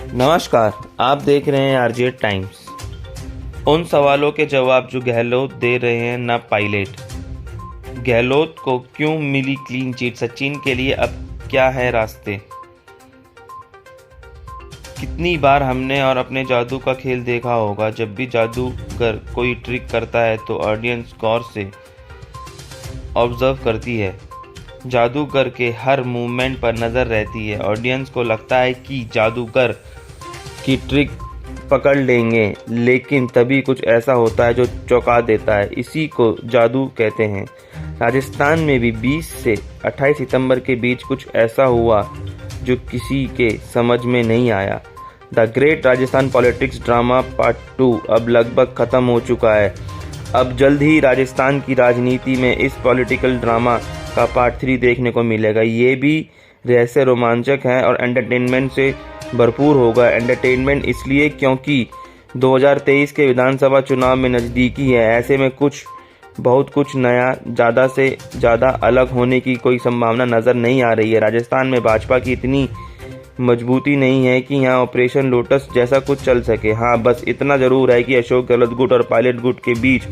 नमस्कार, आप देख रहे हैं आरजे टाइम्स। उन सवालों के जवाब जो गहलोत दे रहे हैं ना पायलट। गहलोत को क्यों मिली क्लीन चिट? सचिन के लिए अब क्या है रास्ते? कितनी बार हमने और अपने जादू का खेल देखा होगा। जब भी जादूगर कोई ट्रिक करता है तो ऑडियंस गौर से ऑब्जर्व करती है। जादूगर के हर मूवमेंट पर नज़र रहती है। ऑडियंस को लगता है कि जादूगर की ट्रिक पकड़ लेंगे, लेकिन तभी कुछ ऐसा होता है जो चौंका देता है। इसी को जादू कहते हैं। राजस्थान में भी 20 से 28 सितंबर के बीच कुछ ऐसा हुआ जो किसी के समझ में नहीं आया। The great Rajasthan politics drama part 2 अब लगभग ख़त्म हो चुका है। अब जल्द ही राजस्थान की राजनीति में इस पॉलिटिकल ड्रामा का पार्ट 3 देखने को मिलेगा। ये भी रहस्य रोमांचक है और एंटरटेनमेंट से भरपूर होगा। एंटरटेनमेंट इसलिए क्योंकि 2023 के विधानसभा चुनाव में नज़दीकी है। ऐसे में बहुत कुछ नया, ज़्यादा से ज़्यादा अलग होने की कोई संभावना नज़र नहीं आ रही है। राजस्थान में भाजपा की इतनी मजबूती नहीं है कि यहाँ ऑपरेशन लोटस जैसा कुछ चल सके। हाँ, बस इतना ज़रूर है कि अशोक गहलोत गुट और पायलट गुट के बीच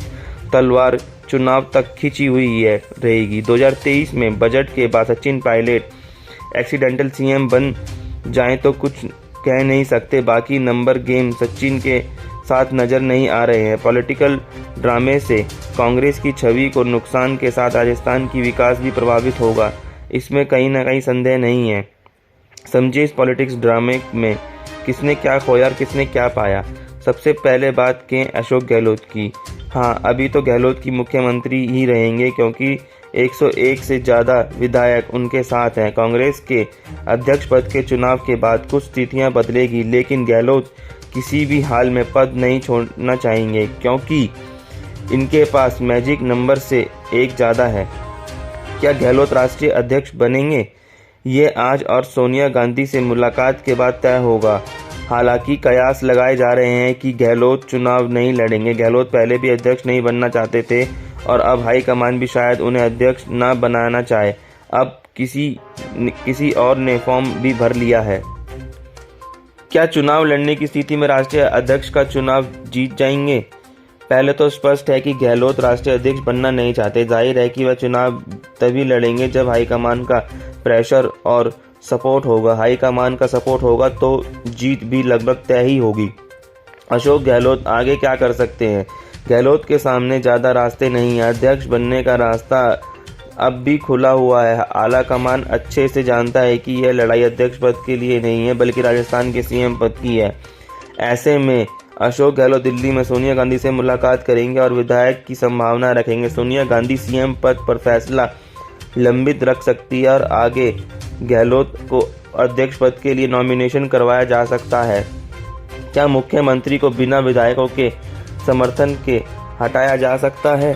तलवार चुनाव तक खिंची हुई रहेगी। 2023 में बजट के बाद सचिन पायलट एक्सीडेंटल सीएम बन जाएं तो कुछ कह नहीं सकते। बाकी नंबर गेम सचिन के साथ नज़र नहीं आ रहे हैं। पॉलिटिकल ड्रामे से कांग्रेस की छवि को नुकसान के साथ राजस्थान की विकास भी प्रभावित होगा, इसमें कहीं ना कहीं संदेह नहीं है। समझिए इस पॉलिटिक्स ड्रामे में किसने क्या खोया और किसने क्या पाया। सबसे पहले बात करें अशोक गहलोत की। हाँ, अभी तो गहलोत की मुख्यमंत्री ही रहेंगे क्योंकि 101 से ज़्यादा विधायक उनके साथ हैं। कांग्रेस के अध्यक्ष पद के चुनाव के बाद कुछ स्थितियां बदलेगी, लेकिन गहलोत किसी भी हाल में पद नहीं छोड़ना चाहेंगे क्योंकि इनके पास मैजिक नंबर से एक ज़्यादा है। क्या गहलोत राष्ट्रीय अध्यक्ष बनेंगे? ये आज और सोनिया गांधी से मुलाकात के बाद तय होगा। हालांकि कयास लगाए जा रहे हैं कि गहलोत चुनाव नहीं लड़ेंगे। गहलोत पहले भी अध्यक्ष नहीं बनना चाहते थे और अब हाईकमान भी शायद उन्हें अध्यक्ष न बनाना चाहे। अब किसी और ने फॉर्म भी भर लिया है। क्या चुनाव लड़ने की स्थिति में राष्ट्रीय अध्यक्ष का चुनाव जीत जाएंगे? पहले तो स्पष्ट है कि गहलोत राष्ट्रीय अध्यक्ष बनना नहीं चाहते। जाहिर है कि वह चुनाव तभी लड़ेंगे जब हाईकमान का प्रेशर और सपोर्ट होगा। हाईकमान का सपोर्ट होगा तो जीत भी लगभग तय ही होगी। अशोक गहलोत आगे क्या कर सकते हैं? गहलोत के सामने ज़्यादा रास्ते नहीं हैं। अध्यक्ष बनने का रास्ता अब भी खुला हुआ है। आला कमान अच्छे से जानता है कि यह लड़ाई अध्यक्ष पद के लिए नहीं है बल्कि राजस्थान के सीएम पद की है। ऐसे में अशोक गहलोत दिल्ली में सोनिया गांधी से मुलाकात करेंगे और विधायक की संभावना रखेंगे। सोनिया गांधी सीएम पद पर फैसला लंबित रख सकती है और आगे गहलोत को अध्यक्ष पद के लिए नॉमिनेशन करवाया जा सकता है। क्या मुख्यमंत्री को बिना विधायकों के समर्थन के हटाया जा सकता है?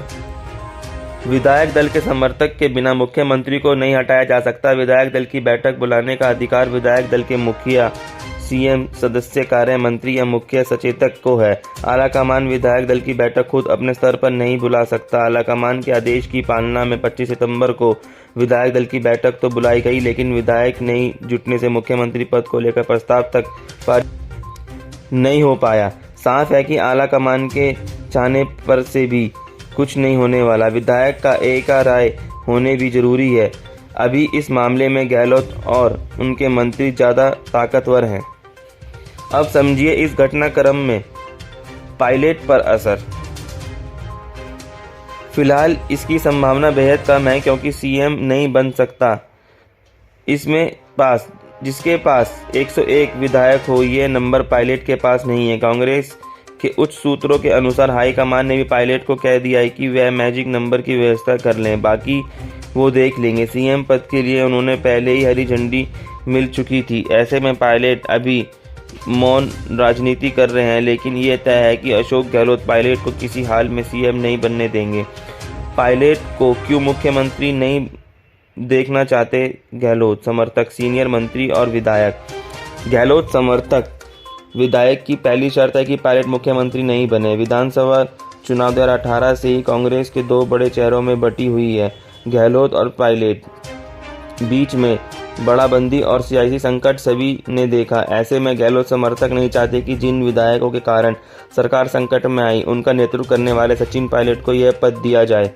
विधायक दल के समर्थक के बिना मुख्यमंत्री को नहीं हटाया जा सकता। विधायक दल की बैठक बुलाने का अधिकार विधायक दल के मुखिया, सीएम, सदस्य कार्य मंत्री या मुख्य सचेतक को है। आलाकमान विधायक दल की बैठक खुद अपने स्तर पर नहीं बुला सकता। आलाकमान के आदेश की पालना में 25 सितंबर को विधायक दल की बैठक तो बुलाई गई, लेकिन विधायक नहीं जुटने से मुख्यमंत्री पद को लेकर प्रस्ताव तक पारित नहीं हो पाया। साफ है कि आलाकमान के चाहने पर से भी कुछ नहीं होने वाला। विधायक का एक राय होने भी जरूरी है। अभी इस मामले में गहलोत और उनके मंत्री ज़्यादा ताकतवर हैं। अब समझिए इस घटनाक्रम में पायलट पर असर। फिलहाल इसकी संभावना बेहद कम है क्योंकि सीएम नहीं बन सकता। जिसके पास 101 विधायक हो, ये नंबर पायलट के पास नहीं है। कांग्रेस के उच्च सूत्रों के अनुसार हाईकमान ने भी पायलट को कह दिया है कि वह मैजिक नंबर की व्यवस्था कर लें, बाकी वो देख लेंगे। सीएम पद के लिए उन्होंने पहले ही हरी झंडी मिल चुकी थी। ऐसे में पायलट अभी मौन राजनीति कर रहे हैं, लेकिन ये तय है कि अशोक गहलोत पायलट को किसी हाल में सीएम नहीं बनने देंगे। पायलट को क्यों मुख्यमंत्री नहीं देखना चाहते गहलोत समर्थक, सीनियर मंत्री और विधायक? गहलोत समर्थक विधायक की पहली शर्त है कि पायलट मुख्यमंत्री नहीं बने। विधानसभा चुनाव 2018 से ही कांग्रेस के दो बड़े चेहरों में बटी हुई है, गहलोत और पायलट। बीच में बड़ाबंदी और सियासी संकट सभी ने देखा। ऐसे में गहलोत समर्थक नहीं चाहते कि जिन विधायकों के कारण सरकार संकट में आई, उनका नेतृत्व करने वाले सचिन पायलट को यह पद दिया जाए।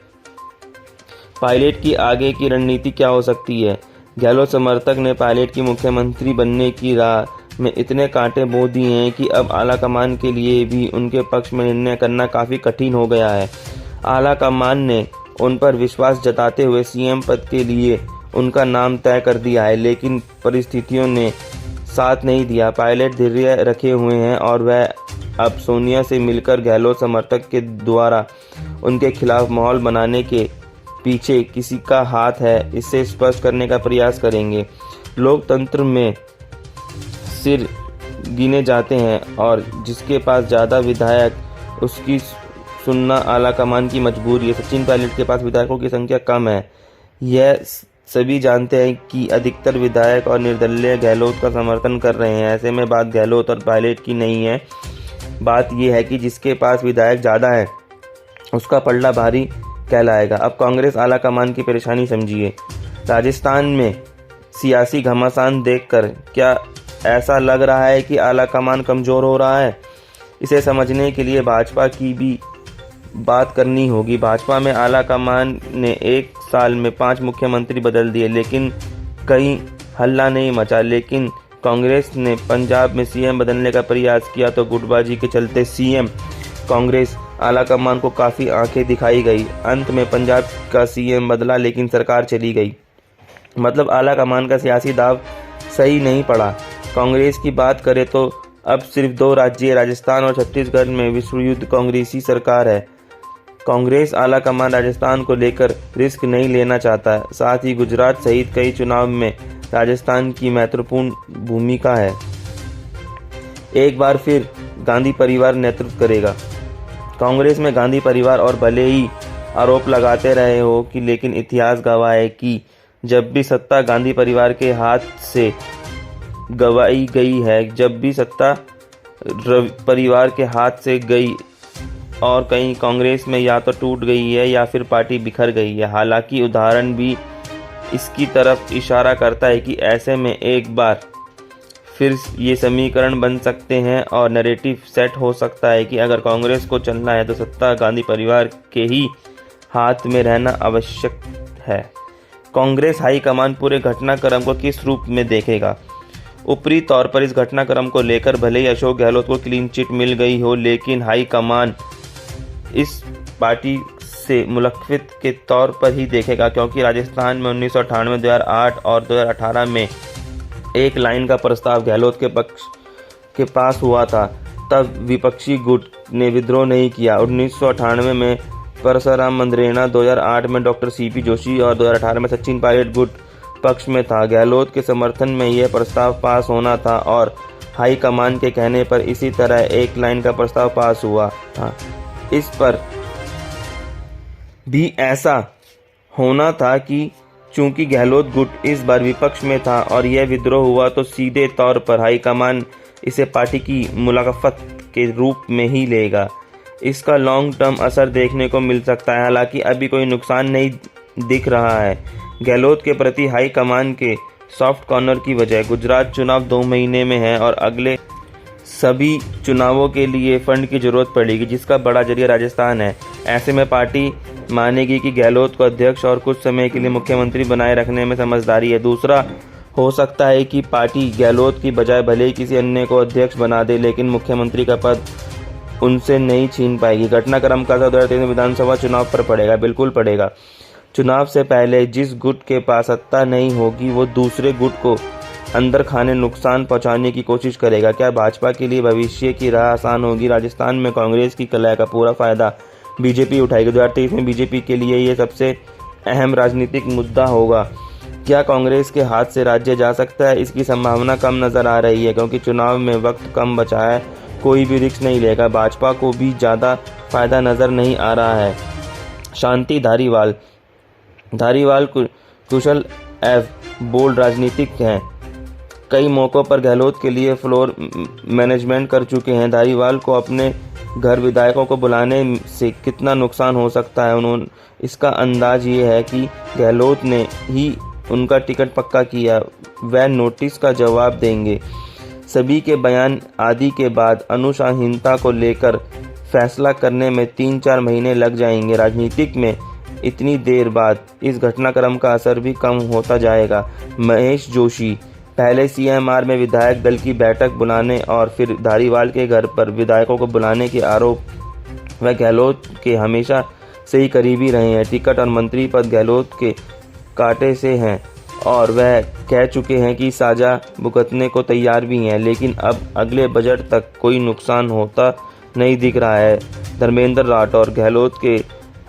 पायलट की आगे की रणनीति क्या हो सकती है? गहलोत समर्थक ने पायलट की मुख्यमंत्री बनने की राह में इतने कांटे बो दिए हैं कि अब आलाकमान के लिए भी उनके पक्ष में निर्णय करना काफ़ी कठिन हो गया है। आलाकमान ने उन पर विश्वास जताते हुए सीएम पद के लिए उनका नाम तय कर दिया है, लेकिन परिस्थितियों ने साथ नहीं दिया। पायलट धैर्य रखे हुए हैं और वह अब सोनिया से मिलकर गहलोत समर्थक के द्वारा उनके खिलाफ माहौल बनाने के पीछे किसी का हाथ है, इसे स्पष्ट करने का प्रयास करेंगे। लोकतंत्र में सिर गिने जाते हैं और जिसके पास ज़्यादा विधायक उसकी सुनना आलाकमान की मजबूरी है। सचिन पायलट के पास विधायकों की संख्या कम है, यह सभी जानते हैं कि अधिकतर विधायक और निर्दलीय गहलोत का समर्थन कर रहे हैं। ऐसे में बात गहलोत और पायलट की नहीं है, बात यह है कि जिसके पास विधायक ज़्यादा है उसका पलड़ा भारी कहलाएगा। अब कांग्रेस आलाकमान की परेशानी समझिए। राजस्थान में सियासी घमासान देखकर क्या ऐसा लग रहा है कि आलाकमान कमज़ोर हो रहा है? इसे समझने के लिए भाजपा की भी बात करनी होगी। भाजपा में आलाकमान ने एक साल में 5 मुख्यमंत्री बदल दिए, लेकिन कहीं हल्ला नहीं मचा। लेकिन कांग्रेस ने पंजाब में सीएम बदलने का प्रयास किया तो गुटबाजी के चलते सीएम कांग्रेस आलाकमान को काफ़ी आंखें दिखाई गई। अंत में पंजाब का सीएम बदला, लेकिन सरकार चली गई। मतलब आलाकमान का सियासी दाव सही नहीं पड़ा। कांग्रेस की बात करें तो अब सिर्फ 2 राज्य राजस्थान और छत्तीसगढ़ में विश्वयुद्ध कांग्रेसी सरकार है। कांग्रेस आलाकमान राजस्थान को लेकर रिस्क नहीं लेना चाहता है। साथ ही गुजरात सहित कई चुनाव में राजस्थान की महत्वपूर्ण भूमिका है। एक बार फिर गांधी परिवार नेतृत्व करेगा। कांग्रेस में गांधी परिवार और भले ही आरोप लगाते रहे हो कि, लेकिन इतिहास गवाह है कि जब भी सत्ता गांधी परिवार के हाथ से गवाई गई है, जब भी सत्ता परिवार के हाथ से गई और कहीं कांग्रेस में या तो टूट गई है या फिर पार्टी बिखर गई है। हालांकि उदाहरण भी इसकी तरफ इशारा करता है कि ऐसे में एक बार फिर ये समीकरण बन सकते हैं और नैरेटिव सेट हो सकता है कि अगर कांग्रेस को चलना है तो सत्ता गांधी परिवार के ही हाथ में रहना आवश्यक है। कांग्रेस हाईकमान पूरे घटनाक्रम को किस रूप में देखेगा? ऊपरी तौर पर इस घटनाक्रम को लेकर भले ही अशोक गहलोत को क्लीन चिट मिल गई हो, लेकिन हाईकमान इस पार्टी से मुलक्फित के तौर पर ही देखेगा, क्योंकि राजस्थान में 1998, 2008 और 2018 में एक लाइन का प्रस्ताव गहलोत के पक्ष के पास हुआ था। तब विपक्षी गुट ने विद्रोह नहीं किया। 1998 में परसुराम मंदरेना, 2008 में डॉक्टर सीपी जोशी और 2018 में सचिन पायलट गुट पक्ष में था। गहलोत के समर्थन में यह प्रस्ताव पास होना था और हाईकमान के कहने पर इसी तरह एक लाइन का प्रस्ताव पास हुआ था। इस पर भी ऐसा होना था कि चूंकि गहलोत गुट इस बार विपक्ष में था और यह विद्रोह हुआ तो सीधे तौर पर हाईकमान इसे पार्टी की मुलाकात के रूप में ही लेगा। इसका लॉन्ग टर्म असर देखने को मिल सकता है। हालांकि अभी कोई नुकसान नहीं दिख रहा है गहलोत के प्रति हाईकमान के सॉफ्ट कॉर्नर की वजह। गुजरात चुनाव 2 महीने में है और अगले सभी चुनावों के लिए फंड की जरूरत पड़ेगी, जिसका बड़ा जरिया राजस्थान है। ऐसे में पार्टी मानेगी कि गहलोत को अध्यक्ष और कुछ समय के लिए मुख्यमंत्री बनाए रखने में समझदारी है। दूसरा हो सकता है कि पार्टी गहलोत की बजाय भले ही किसी अन्य को अध्यक्ष बना दे, लेकिन मुख्यमंत्री का पद उनसे नहीं छीन पाएगी। घटनाक्रम का असर 2023 विधानसभा चुनाव पर पड़ेगा, बिल्कुल पड़ेगा। चुनाव से पहले जिस गुट के पास सत्ता नहीं होगी वो दूसरे गुट को अंदर खाने, नुकसान पहुंचाने की कोशिश करेगा। क्या भाजपा के लिए भविष्य की राह आसान होगी? राजस्थान में कांग्रेस की कलह का पूरा फायदा बीजेपी उठाएगी। 2023 में बीजेपी के लिए ये सबसे अहम राजनीतिक मुद्दा होगा। क्या कांग्रेस के हाथ से राज्य जा सकता है? इसकी संभावना कम नजर आ रही है, क्योंकि चुनाव में वक्त कम बचा है। कोई भी रिस्क नहीं लेगा। भाजपा को भी ज़्यादा फायदा नजर नहीं आ रहा है। शांति धारीवाल कुशल बोल्ड राजनीतिक हैं। कई मौक़ों पर गहलोत के लिए फ्लोर मैनेजमेंट कर चुके हैं। धारीवाल को अपने घर विधायकों को बुलाने से कितना नुकसान हो सकता है, इसका अंदाज ये है कि गहलोत ने ही उनका टिकट पक्का किया। वह नोटिस का जवाब देंगे। सभी के बयान आदि के बाद अनुशासनहीनता को लेकर फैसला करने में 3-4 महीने लग जाएंगे। राजनीतिक में इतनी देर बाद इस घटनाक्रम का असर भी कम होता जाएगा। महेश जोशी पहले सीएमआर में विधायक दल की बैठक बुलाने और फिर धारीवाल के घर पर विधायकों को बुलाने के आरोप वह गहलोत के हमेशा से ही करीबी रहे हैं। टिकट और मंत्री पद गहलोत के कांटे से हैं और वह कह चुके हैं कि साजा भुगतने को तैयार भी हैं, लेकिन अब अगले बजट तक कोई नुकसान होता नहीं दिख रहा है। धर्मेंद्र राठौर गहलोत के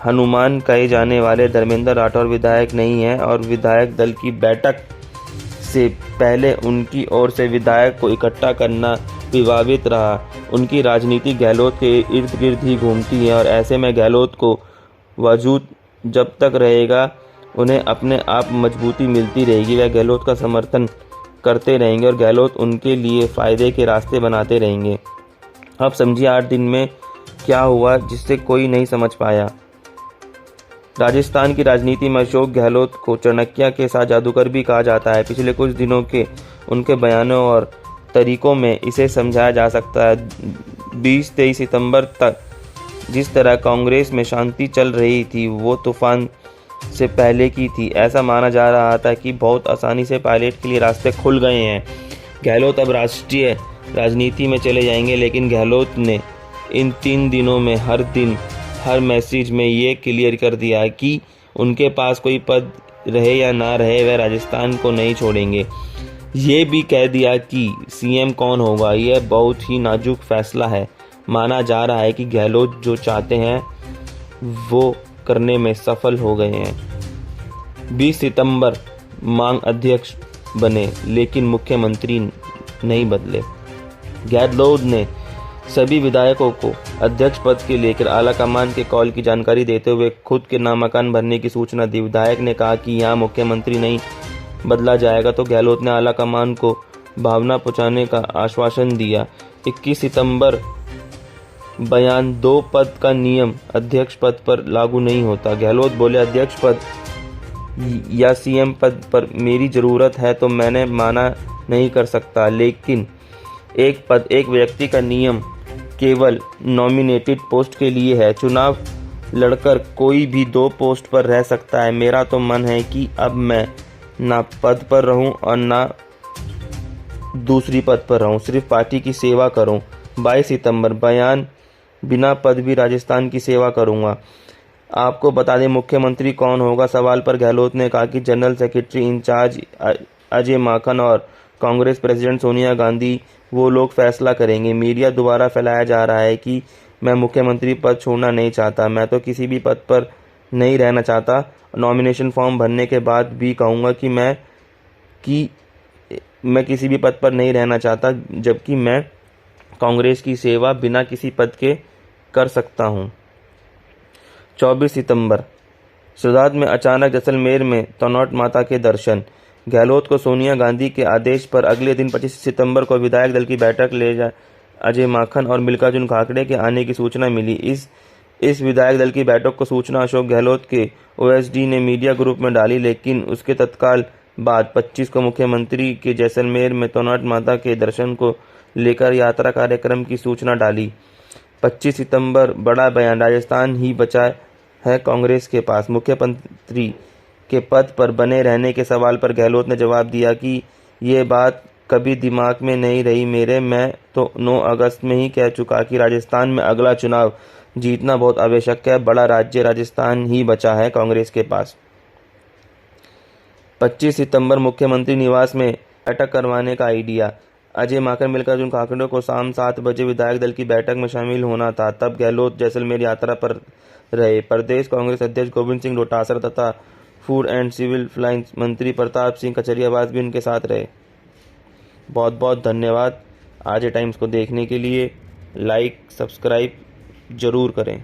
हनुमान कहे जाने वाले धर्मेंद्र राठौर विधायक नहीं हैं और विधायक दल की बैठक से पहले उनकी ओर से विधायक को इकट्ठा करना विवादित रहा। उनकी राजनीति गहलोत के इर्द गिर्द ही घूमती है और ऐसे में गहलोत को वजूद जब तक रहेगा उन्हें अपने आप मजबूती मिलती रहेगी। वह गहलोत का समर्थन करते रहेंगे और गहलोत उनके लिए फ़ायदे के रास्ते बनाते रहेंगे। अब समझिए 8 दिन में क्या हुआ जिससे कोई नहीं समझ पाया। राजस्थान की राजनीति में अशोक गहलोत को चाणक्य के साथ जादूगर भी कहा जाता है। पिछले कुछ दिनों के उनके बयानों और तरीकों में इसे समझाया जा सकता है। 20-23 सितंबर तक जिस तरह कांग्रेस में शांति चल रही थी वो तूफान से पहले की थी। ऐसा माना जा रहा था कि बहुत आसानी से पायलट के लिए रास्ते खुल गए हैं। गहलोत अब राष्ट्रीय राजनीति में चले जाएंगे, लेकिन गहलोत ने इन 3 दिनों में हर दिन हर मैसेज में ये क्लियर कर दिया कि उनके पास कोई पद रहे या ना रहे वह राजस्थान को नहीं छोड़ेंगे। ये भी कह दिया कि सीएम कौन होगा यह बहुत ही नाजुक फैसला है। माना जा रहा है कि गहलोत जो चाहते हैं वो करने में सफल हो गए हैं। 20 सितंबर मांग अध्यक्ष बने लेकिन मुख्यमंत्री नहीं बदले। गहलोत ने सभी विधायकों को अध्यक्ष पद के लेकर आलाकमान के कॉल की जानकारी देते हुए खुद के नामांकन भरने की सूचना दी। विधायक ने कहा कि यहाँ मुख्यमंत्री नहीं बदला जाएगा तो गहलोत ने आलाकमान को भावना पहुंचाने का आश्वासन दिया। 21 सितंबर बयान 2 पद का नियम अध्यक्ष पद पर लागू नहीं होता। गहलोत बोले अध्यक्ष पद या सीएम पद पर मेरी ज़रूरत है तो मैंने माना नहीं कर सकता, लेकिन एक पद एक व्यक्ति का नियम केवल नॉमिनेटेड पोस्ट के लिए है। चुनाव लड़कर कोई भी 2 पोस्ट पर रह सकता है। मेरा तो मन है कि अब मैं ना पद पर रहूं और ना दूसरी पद पर रहूं, सिर्फ पार्टी की सेवा करूं। 22 सितंबर बयान बिना पद भी राजस्थान की सेवा करूंगा। आपको बता दें मुख्यमंत्री कौन होगा सवाल पर गहलोत ने कहा कि general secretary in charge Ajay Maken और कांग्रेस प्रेसिडेंट सोनिया गांधी वो लोग फैसला करेंगे। मीडिया द्वारा फैलाया जा रहा है कि मैं मुख्यमंत्री पद छोड़ना नहीं चाहता। मैं तो किसी भी पद पर नहीं रहना चाहता। नॉमिनेशन फॉर्म भरने के बाद भी कहूँगा कि मैं किसी भी पद पर नहीं रहना चाहता, जबकि मैं कांग्रेस की सेवा बिना किसी पद के कर सकता हूँ। 24 सितंबर शुरुआत में अचानक जैसलमेर में तनौट माता के दर्शन। गहलोत को सोनिया गांधी के आदेश पर अगले दिन 25 सितंबर को विधायक दल की बैठक ले जा अजय माकन और मल्लिकार्जुन खड़गे के आने की सूचना मिली। इस विधायक दल की बैठक को सूचना अशोक गहलोत के ओएसडी ने मीडिया ग्रुप में डाली, लेकिन उसके तत्काल बाद 25 को मुख्यमंत्री के जैसलमेर में तनौट माता के दर्शन को लेकर यात्रा कार्यक्रम की सूचना डाली। 25 सितंबर बड़ा बयान राजस्थान ही बचा है कांग्रेस के पास। मुख्यमंत्री के पद पर बने रहने के सवाल पर गहलोत ने जवाब दिया कि ये बात कभी दिमाग में नहीं रही मेरे। मैं तो 9 अगस्त में ही कह चुका कि राजस्थान में अगला चुनाव जीतना बहुत आवश्यक है। बड़ा राज्य राजस्थान ही बचा है कांग्रेस के पास। 25 सितंबर मुख्यमंत्री निवास में बैठक करवाने का आइडिया। अजय माकन मल्लिकार्जुन खड़गे को शाम 7 बजे विधायक दल की बैठक में शामिल होना था। तब गहलोत जैसलमेर यात्रा पर रहे। प्रदेश कांग्रेस अध्यक्ष गोविंद सिंह डोटासरा तथा फूड एंड सिविल लाइंस मंत्री प्रताप सिंह कचरियावास भी उनके साथ रहे। बहुत बहुत धन्यवाद आज टाइम्स को देखने के लिए। लाइक सब्सक्राइब जरूर करें।